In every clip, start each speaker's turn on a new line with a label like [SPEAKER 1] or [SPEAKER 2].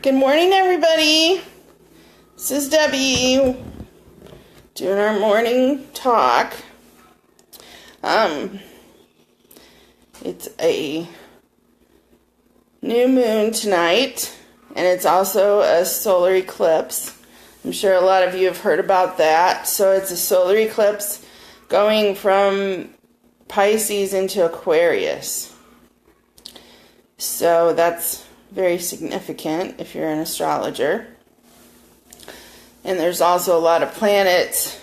[SPEAKER 1] Good morning, everybody. This is Debbie doing our morning talk. It's a new moon tonight, and it's also a solar eclipse. I'm sure a lot of you have heard about that. So it's a solar eclipse going from Pisces into Aquarius. So that's very significant if you're an astrologer. And there's also a lot of planets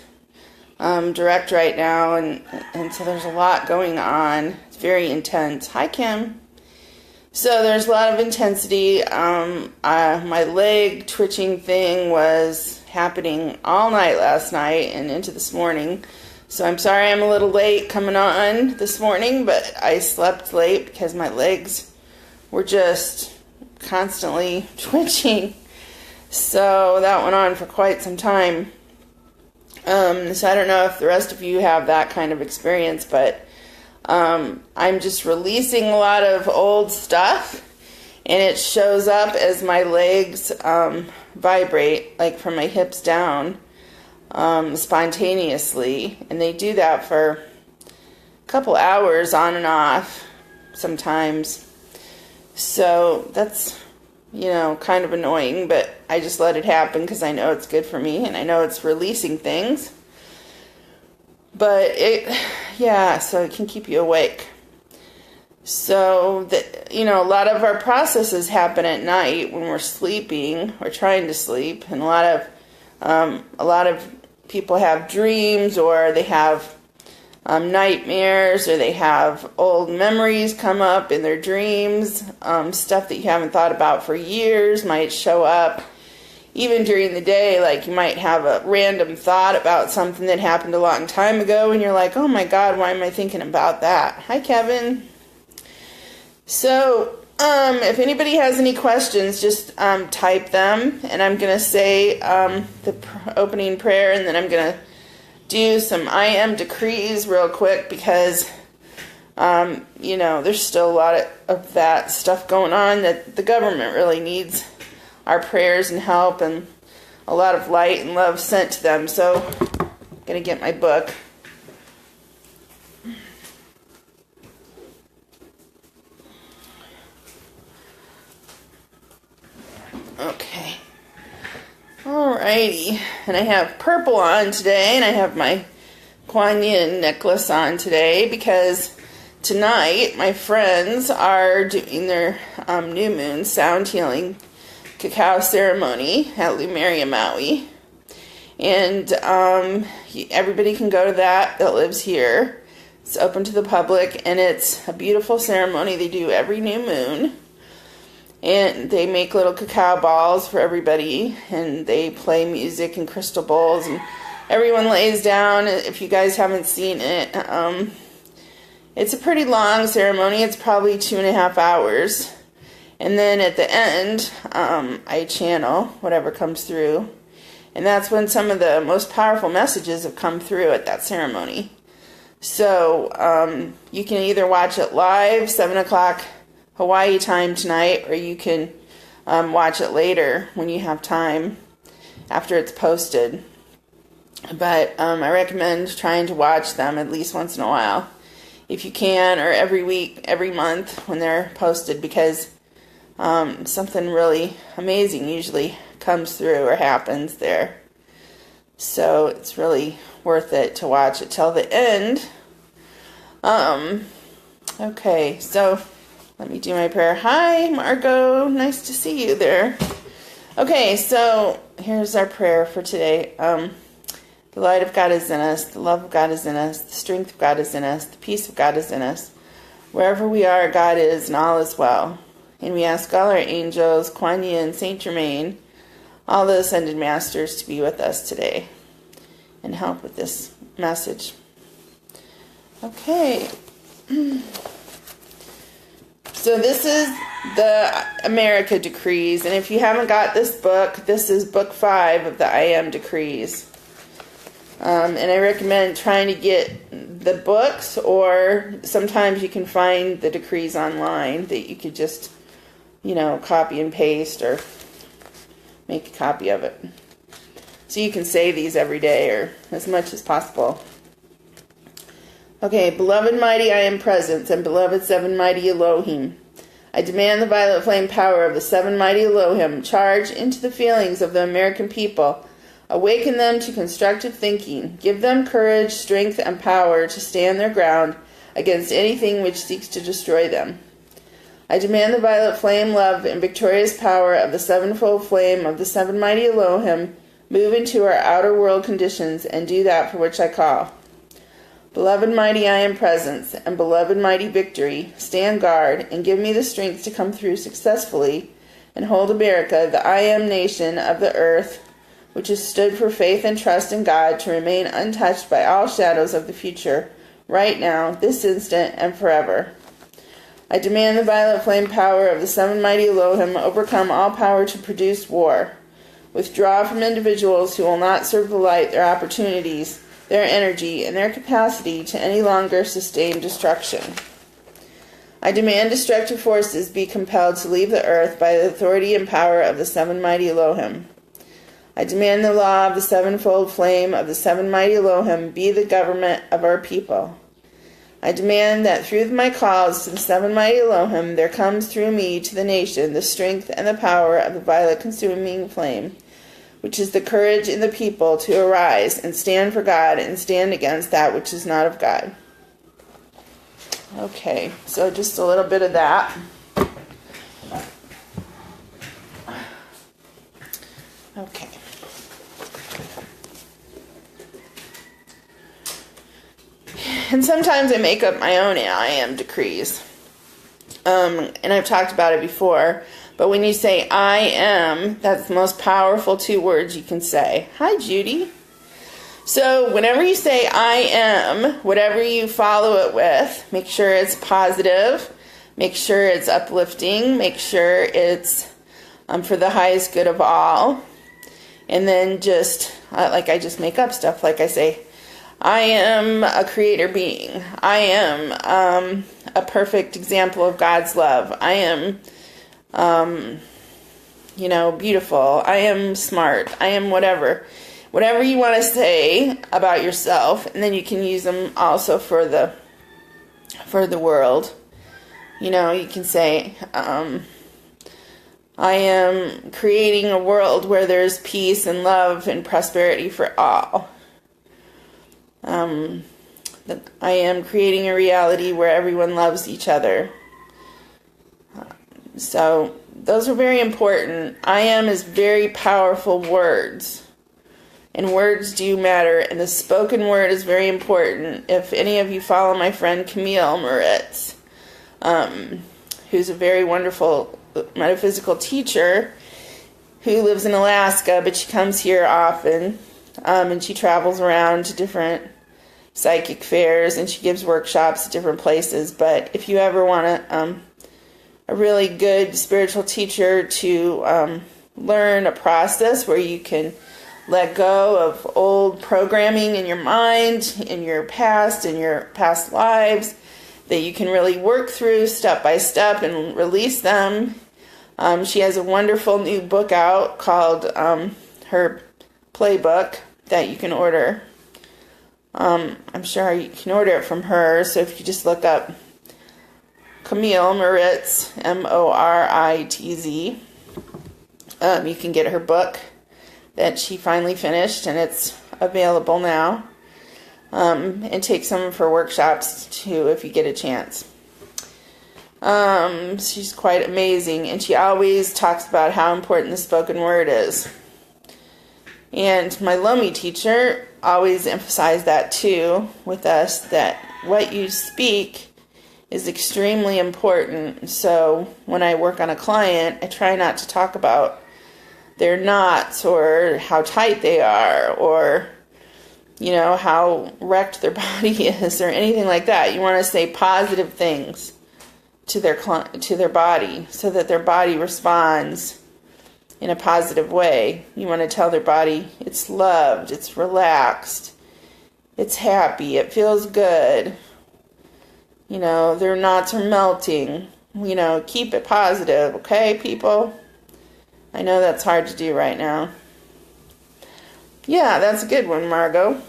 [SPEAKER 1] direct right now, and so there's a lot going on. It's very intense. Hi, Kim. So there's a lot of intensity. My leg twitching thing was happening all night last night and into this morning. So I'm sorry I'm a little late coming on this morning, but I slept late because my legs were just constantly twitching. So that went on for quite some time. So I don't know if the rest of you have that kind of experience, but I'm just releasing a lot of old stuff, and it shows up as my legs vibrate, like from my hips down, spontaneously. And they do that for a couple hours on and off sometimes. So that's, kind of annoying, but I just let it happen because I know it's good for me and I know it's releasing things. But so it can keep you awake. So a lot of our processes happen at night when we're sleeping or trying to sleep, and a lot of people have dreams, or they have nightmares, or they have old memories come up in their dreams. Stuff that you haven't thought about for years might show up even during the day. Like you might have a random thought about something that happened a long time ago, and you're like, oh my God, why am I thinking about that? Hi, Kevin. So if anybody has any questions, just type them, and I'm going to say the opening prayer, and then I'm going to do some I am decrees real quick because, there's still a lot of that stuff going on that the government really needs our prayers and help and a lot of light and love sent to them. So I'm going to get my book. Okay. Alrighty, and I have purple on today, and I have my Quan Yin necklace on today because tonight my friends are doing their new moon sound healing cacao ceremony at Lumeria, Maui, and everybody can go to that lives here. It's open to the public, and it's a beautiful ceremony they do every new moon. And they make little cacao balls for everybody, and they play music and crystal bowls, and everyone lays down. If you guys haven't seen it, it's a pretty long ceremony. It's probably 2.5 hours. And then at the end, I channel whatever comes through. And that's when some of the most powerful messages have come through at that ceremony. So you can either watch it live, 7 o'clock Hawaii time tonight, or you can watch it later when you have time after it's posted. But I recommend trying to watch them at least once in a while if you can, or every week, every month when they're posted, because something really amazing usually comes through or happens there. So it's really worth it to watch it till the end. Okay, so let me do my prayer. Hi, Margot. Nice to see you there. Okay, so here's our prayer for today. The light of God is in us. The love of God is in us. The strength of God is in us. The peace of God is in us. Wherever we are, God is, and all is well. And we ask all our angels, Quan Yin, Saint Germain, all the ascended masters to be with us today and help with this message. Okay. So this is the America Decrees, and if you haven't got this book, this is book 5 of the I Am Decrees. And I recommend trying to get the books, or sometimes you can find the decrees online that you could just, copy and paste or make a copy of it. So you can say these every day or as much as possible. Okay, beloved mighty I am presence, and beloved seven mighty Elohim. I demand the violet flame power of the seven mighty Elohim charge into the feelings of the American people. Awaken them to constructive thinking. Give them courage, strength, and power to stand their ground against anything which seeks to destroy them. I demand the violet flame love and victorious power of the sevenfold flame of the seven mighty Elohim move into our outer world conditions and do that for which I call. Beloved mighty I am presence, and beloved mighty victory, stand guard and give me the strength to come through successfully and hold America, the I am nation of the earth, which has stood for faith and trust in God, to remain untouched by all shadows of the future, right now, this instant, and forever. I demand the violet flame power of the seven mighty Elohim overcome all power to produce war. Withdraw from individuals who will not serve the light their opportunities, their energy, and their capacity to any longer sustain destruction. I demand destructive forces be compelled to leave the earth by the authority and power of the seven mighty Elohim. I demand the law of the sevenfold flame of the seven mighty Elohim be the government of our people. I demand that through my calls to the seven mighty Elohim there comes through me to the nation the strength and the power of the violet consuming flame, which is the courage in the people to arise and stand for God and stand against that which is not of God. Okay, so just a little bit of that. Okay. And sometimes I make up my own I am decrees. And I've talked about it before. But when you say I am, that's the most powerful two words you can say. Hi, Judy. So whenever you say I am, whatever you follow it with, make sure it's positive. Make sure it's uplifting. Make sure it's for the highest good of all. And then just, like I just make up stuff. Like I say, I am a creator being. I am a perfect example of God's love. I am, beautiful. I am smart. I am whatever. Whatever you want to say about yourself, and then you can use them also for the world. You can say, I am creating a world where there's peace and love and prosperity for all. That I am creating a reality where everyone loves each other. So those are very important. I am is very powerful words. And words do matter. And the spoken word is very important. If any of you follow my friend Camille Moritz, who's a very wonderful metaphysical teacher who lives in Alaska, but she comes here often. And she travels around to different psychic fairs, and she gives workshops at different places. But if you ever want a really good spiritual teacher to learn a process where you can let go of old programming in your mind, in your past lives, that you can really work through step by step and release them. She has a wonderful new book out called her Playbook that you can order. I'm sure you can order it from her. So if you just look up Camille Moritz, Moritz, you can get her book that she finally finished, and it's available now. And take some of her workshops too if you get a chance. She's quite amazing, and she always talks about how important the spoken word is. And my Lomi teacher always emphasized that too with us, that what you speak is extremely important. So when I work on a client, I try not to talk about their knots or how tight they are or how wrecked their body is or anything like that. You want to say positive things to their body so that their body responds in a positive way. You want to tell their body it's loved, it's relaxed, it's happy, it feels good. Their knots are melting. Keep it positive, okay, people? I know that's hard to do right now. Yeah, that's a good one, Margot.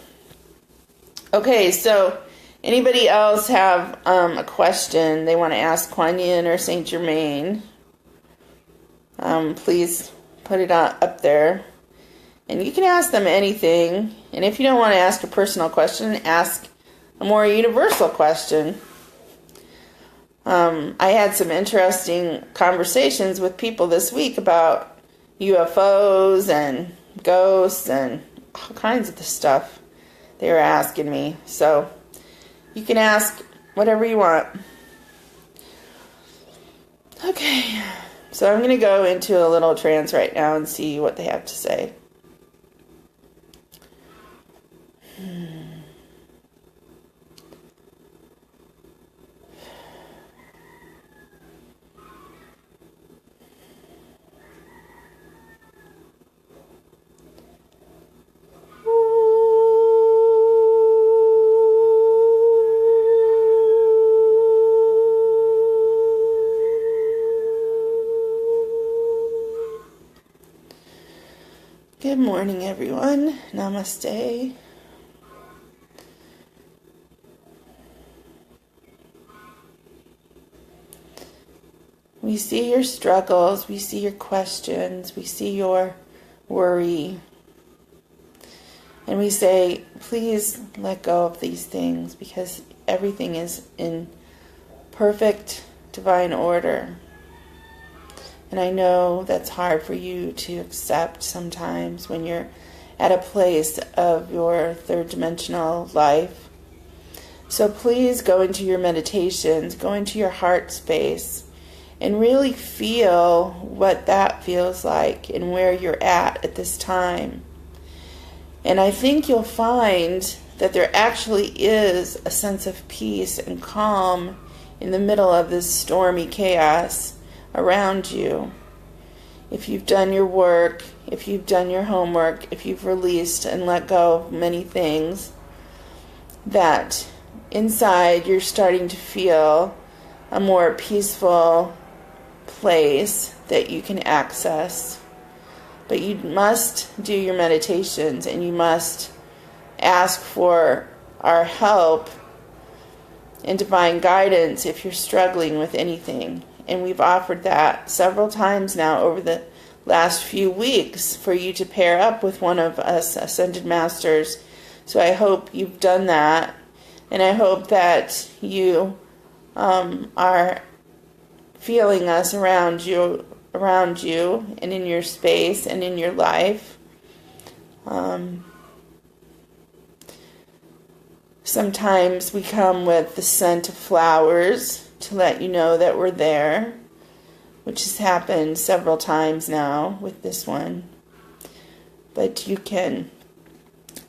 [SPEAKER 1] Okay, so anybody else have a question they want to ask Quan Yin or Saint Germain? Please put it up there. And you can ask them anything. And if you don't want to ask a personal question, ask a more universal question. I had some interesting conversations with people this week about UFOs and ghosts and all kinds of the stuff they were asking me. So you can ask whatever you want. Okay, so I'm going to go into a little trance right now and see what they have to say. Good morning, everyone. Namaste. We see your struggles, we see your questions, we see your worry. And we say, please let go of these things because everything is in perfect divine order. And I know that's hard for you to accept sometimes when you're at a place of your third dimensional life. So please go into your meditations, go into your heart space, and really feel what that feels like and where you're at this time. And I think you'll find that there actually is a sense of peace and calm in the middle of this stormy chaos around you. If you've done your work, if you've done your homework, if you've released and let go of many things, that inside you're starting to feel a more peaceful place that you can access. But you must do your meditations and you must ask for our help and divine guidance if you're struggling with anything. And we've offered that several times now over the last few weeks for you to pair up with one of us Ascended Masters. So I hope you've done that. And I hope that you are feeling us around you and in your space and in your life. Sometimes we come with the scent of flowers to let you know that we're there, which has happened several times now with this one. But you can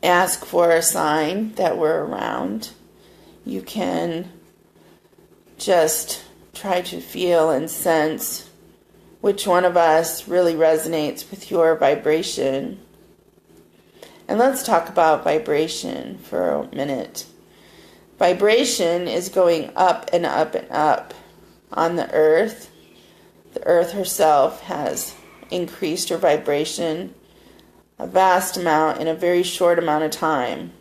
[SPEAKER 1] ask for a sign that we're around. You can just try to feel and sense which one of us really resonates with your vibration. And let's talk about vibration for a minute. Vibration is going up and up and up on the earth. The earth herself has increased her vibration a vast amount in a very short amount of time.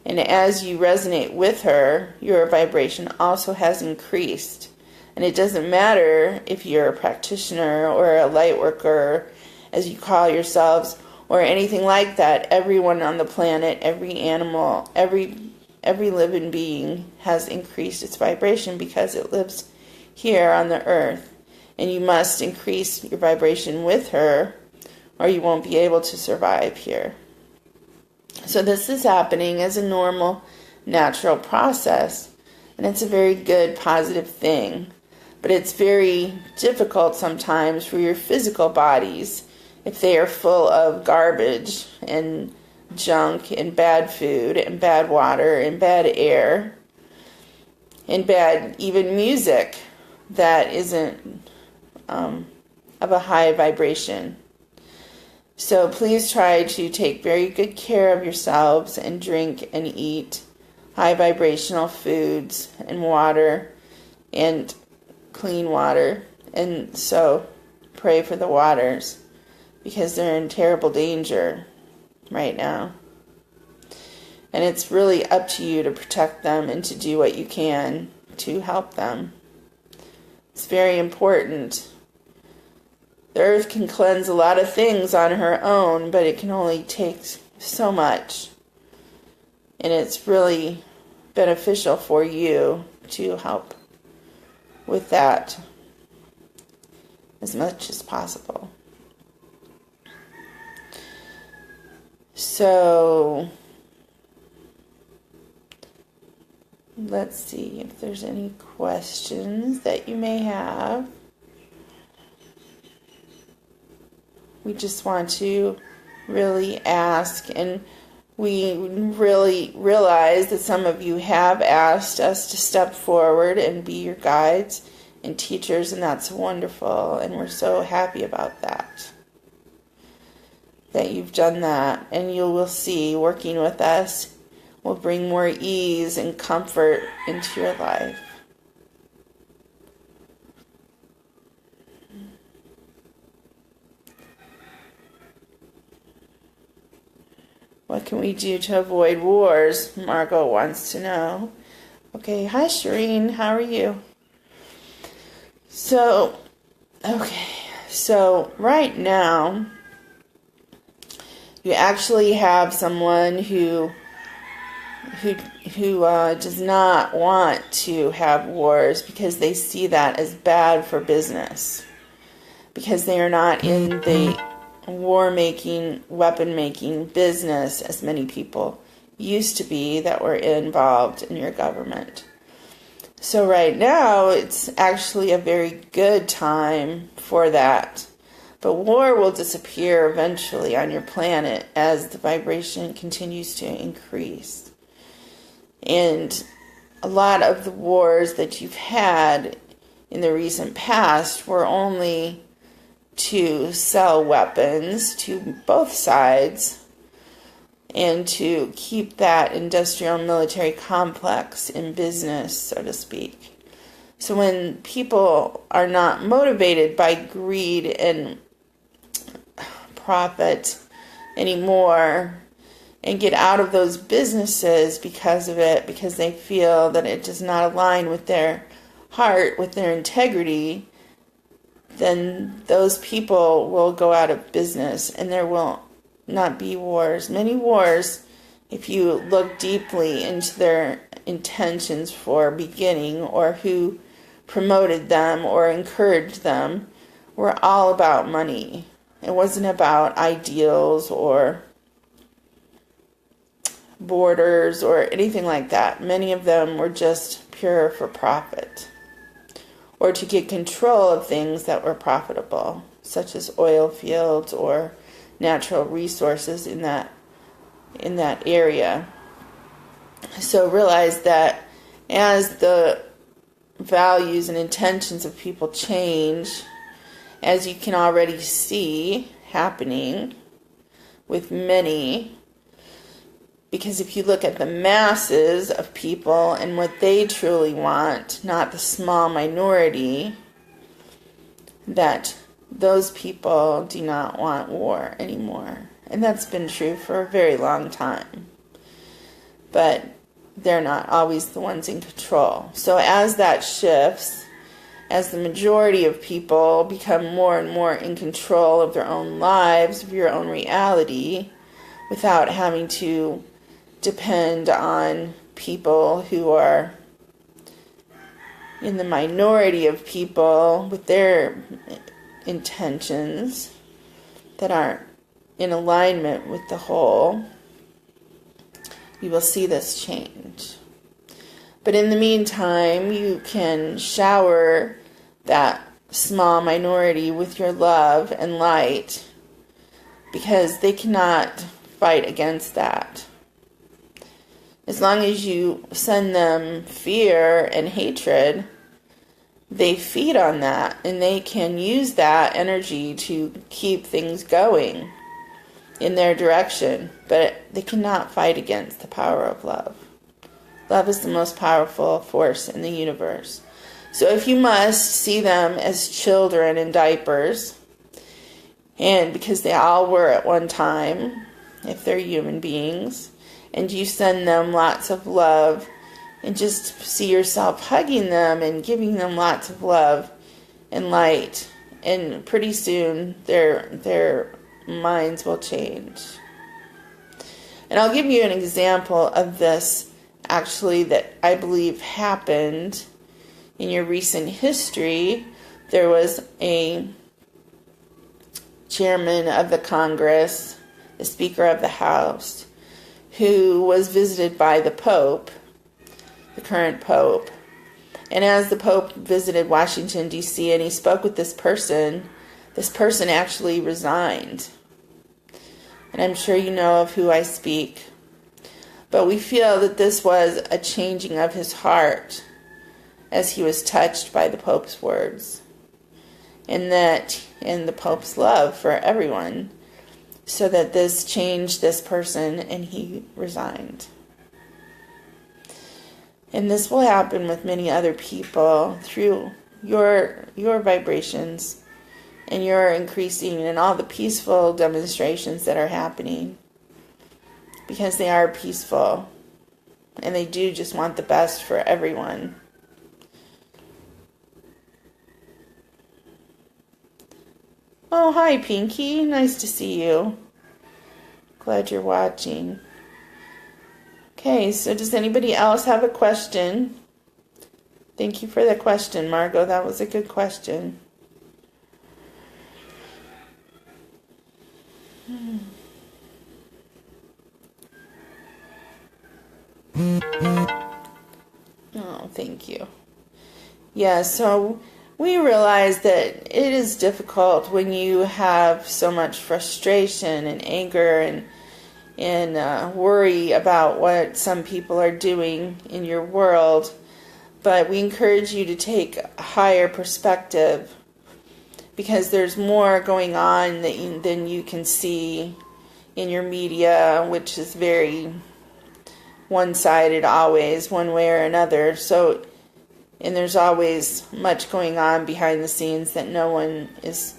[SPEAKER 1] And as you resonate with her, your vibration also has increased. And it doesn't matter if you're a practitioner or a light worker, as you call yourselves, or anything like that. Everyone on the planet, every animal, every living being has increased its vibration because it lives here on the earth. And you must increase your vibration with her or you won't be able to survive here. So this is happening as a normal, natural process. And it's a very good, positive thing. But it's very difficult sometimes for your physical bodies if they are full of garbage and junk and bad food and bad water and bad air and bad even music that isn't of a high vibration. So please try to take very good care of yourselves and drink and eat high vibrational foods and water and clean water. And so pray for the waters. because they're in terrible danger right now. And it's really up to you to protect them and to do what you can to help them. It's very important. The earth can cleanse a lot of things on her own, but it can only take so much. And it's really beneficial for you to help with that as much as possible. So, let's see if there's any questions that you may have. We just want to really ask, and we really realize that some of you have asked us to step forward and be your guides and teachers, and that's wonderful, and we're so happy about that you've done that. And you will see, working with us will bring more ease and comfort into your life. What can we do to avoid wars? Margot wants to know. Okay, hi Shireen, how are you? So right now, you actually have someone who does not want to have wars because they see that as bad for business, because they are not in the war-making, weapon-making business as many people used to be that were involved in your government. So right now, it's actually a very good time for that. But war will disappear eventually on your planet as the vibration continues to increase. And a lot of the wars that you've had in the recent past were only to sell weapons to both sides and to keep that industrial military complex in business, so to speak. So when people are not motivated by greed and profit anymore and get out of those businesses because of it, because they feel that it does not align with their heart, with their integrity, then those people will go out of business and there will not be wars. Many wars, if you look deeply into their intentions for beginning or who promoted them or encouraged them, were all about money. It wasn't about ideals or borders or anything like that. Many of them were just pure for profit, or to get control of things that were profitable, such as oil fields or natural resources in that area. So realize that as the values and intentions of people change, as you can already see happening with many, because if you look at the masses of people and what they truly want, not the small minority, that those people do not want war anymore. And that's been true for a very long time. But they're not always the ones in control. So as that shifts, as the majority of people become more and more in control of their own lives, of your own reality, without having to depend on people who are in the minority of people with their intentions that aren't in alignment with the whole, you will see this change. But in the meantime, you can shower that small minority with your love and light, because they cannot fight against that. As long as you send them fear and hatred, they feed on that, and they can use that energy to keep things going in their direction, but they cannot fight against the power of love. Love is the most powerful force in the universe. So if you must see them as children in diapers, And because they all were at one time, if they're human beings, and you send them lots of love and just see yourself hugging them and giving them lots of love and light, and pretty soon their minds will change. And I'll give you an example of this actually that I believe happened in your recent history. There was a chairman of the Congress, the Speaker of the House, who was visited by the Pope, the current Pope. And as the Pope visited Washington, D.C., and he spoke with this person actually resigned. And I'm sure you know of who I speak. But we feel that this was a changing of his heart as he was touched by the Pope's words. And the Pope's love for everyone, so that this changed this person and he resigned. And this will happen with many other people through your vibrations and your increasing and all the peaceful demonstrations that are happening, because they are peaceful and they do just want the best for everyone. Oh, hi, Pinky. Nice to see you. Glad you're watching. Okay, so does anybody else have a question? Thank you for the question, Margot. That was a good question. Oh, thank you. Yeah, so we realize that it is difficult when you have so much frustration and anger and worry about what some people are doing in your world. But we encourage you to take a higher perspective, because there's more going on than you can see in your media, which is very one-sided always, one way or another. So, and there's always much going on behind the scenes that no one is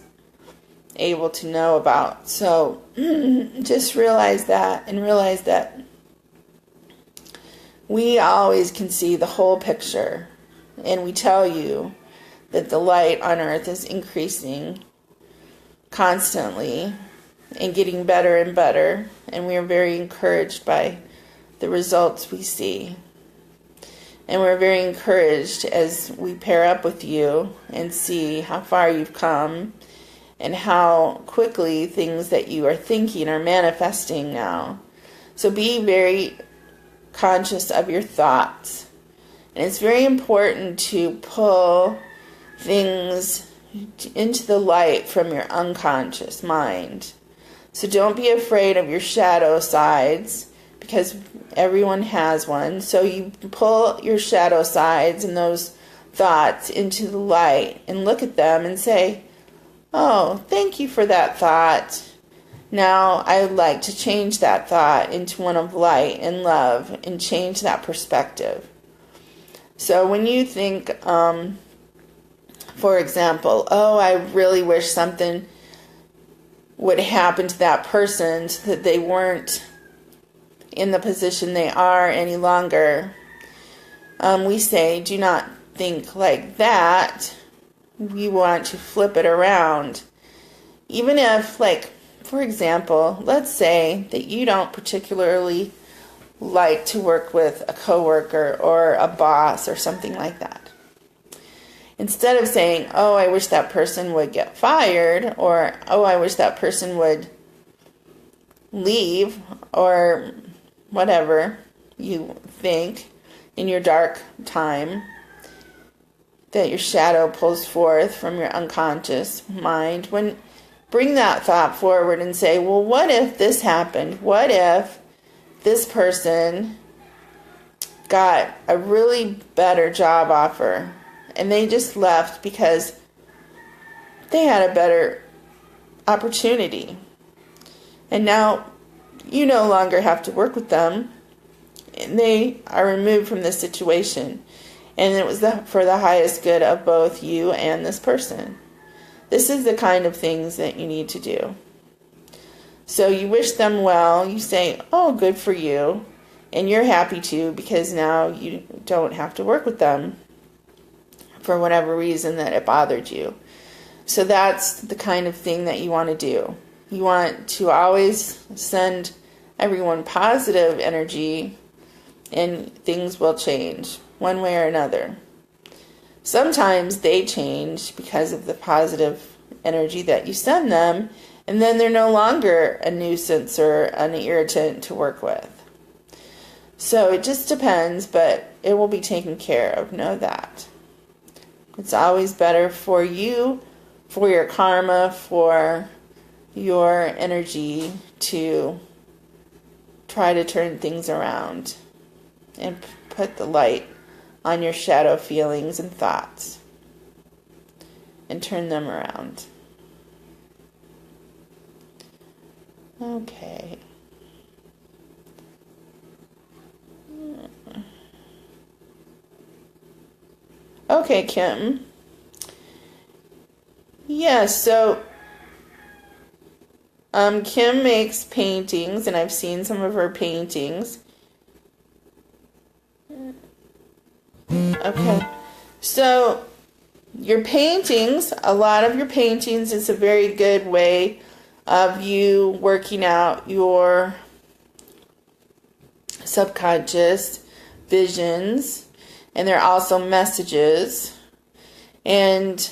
[SPEAKER 1] able to know about. So just realize that, and realize that we always can see the whole picture. And we tell you that the light on earth is increasing constantly and getting better and better. And we are very encouraged by the results we see. And we're very encouraged as we pair up with you and see how far you've come and how quickly things that you are thinking are manifesting now. So be very conscious of your thoughts. And it's very important to pull things into the light from your unconscious mind. So don't be afraid of your shadow sides, because everyone has one. So you pull your shadow sides and those thoughts into the light and look at them and say, oh, thank you for that thought. Now I would like to change that thought into one of light and love and change that perspective. So when you think, for example, oh, I really wish something would happen to that person so that they weren't in the position they are any longer, we say, do not think like that. We want to flip it around. Even if, like, for example, let's say that you don't particularly like to work with a coworker or a boss or something like that. Instead of saying, oh, I wish that person would get fired, or oh, I wish that person would leave, or whatever you think in your dark time that your shadow pulls forth from your unconscious mind, when bring that thought forward and say, well, what if this happened? What if this person got a really better job offer and they just left because they had a better opportunity, and now you no longer have to work with them, and they are removed from this situation, and it was for the highest good of both you and this person. This is the kind of things that you need to do. So you wish them well. You say, oh, good for you. And you're happy too, because now you don't have to work with them for whatever reason that it bothered you. So that's the kind of thing that you want to do. You want to always send everyone positive energy, and things will change one way or another. Sometimes they change because of the positive energy that you send them, and then they're no longer a nuisance or an irritant to work with. So it just depends, but it will be taken care of. Know that. It's always better for you, for your karma, for your energy to try to turn things around and put the light on your shadow feelings and thoughts and turn them around. Okay. Okay, Kim. Yeah, so Kim makes paintings, and I've seen some of her paintings. Okay, so your paintings, a lot of your paintings is a very good way of you working out your subconscious visions, and they're also messages, and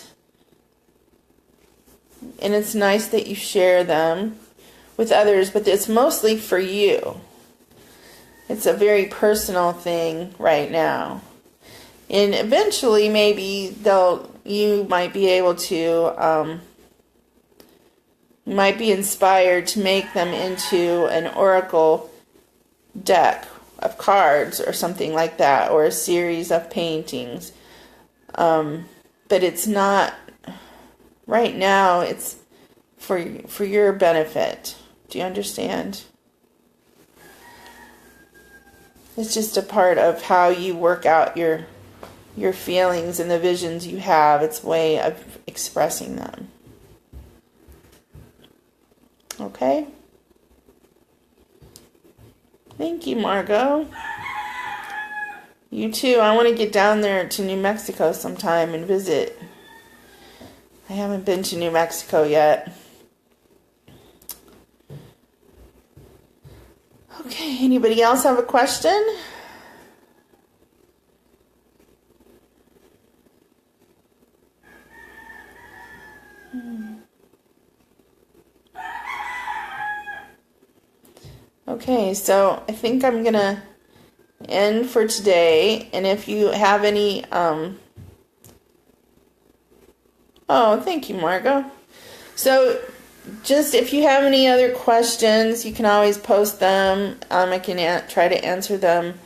[SPEAKER 1] it's nice that you share them with others, but it's mostly for you. It's a very personal thing right now. And eventually, maybe you might be able to, you might be inspired to make them into an oracle deck of cards or something like that, or a series of paintings. But it's not, right now, it's for your benefit. Do you understand? It's just a part of how you work out your feelings and the visions you have. It's a way of expressing them. Okay? Thank you, Margot. You too. I want to get down there to New Mexico sometime and visit. I haven't been to New Mexico yet. Okay, anybody else have a question? Okay, so I think I'm going to end for today. And if you have any... Oh, thank you, Margot. So, just if you have any other questions, you can always post them. I can try to answer them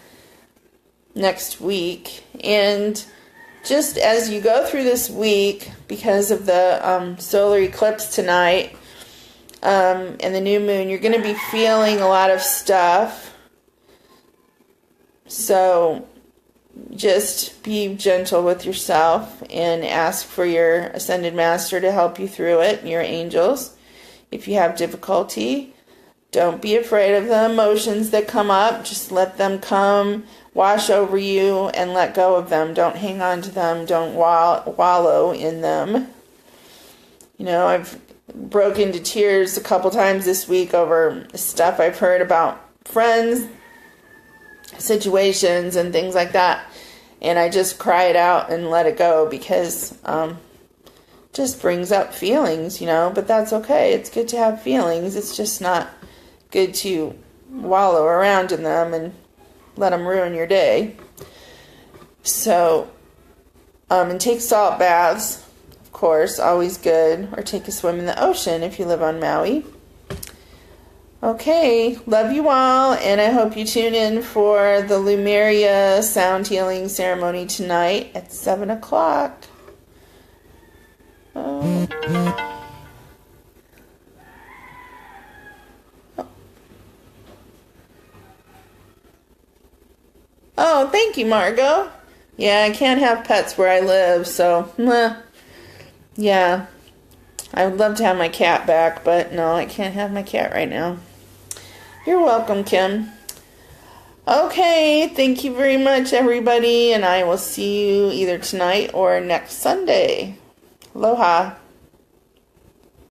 [SPEAKER 1] next week. And just as you go through this week, because of the solar eclipse tonight and the new moon, you're going to be feeling a lot of stuff. So just be gentle with yourself and ask for your Ascended Master to help you through it, and your angels. If you have difficulty, don't be afraid of the emotions that come up. Just let them come, wash over you, and let go of them. Don't hang on to them. Don't wallow in them. You know, I've broke into tears a couple times this week over stuff I've heard about friends, situations, and things like that. And I just cry it out and let it go, because just brings up feelings, you know, but that's okay. It's good to have feelings. It's just not good to wallow around in them and let them ruin your day. So, and take salt baths, of course, always good. Or take a swim in the ocean if you live on Maui. Okay, love you all, and I hope you tune in for the Lumeria sound healing ceremony tonight at 7 o'clock. Oh, thank you, Margot. Yeah, I can't have pets where I live, so, yeah. I would love to have my cat back, but no, I can't have my cat right now. You're welcome, Kim. Okay, thank you very much, everybody, and I will see you either tonight or next Sunday. Aloha.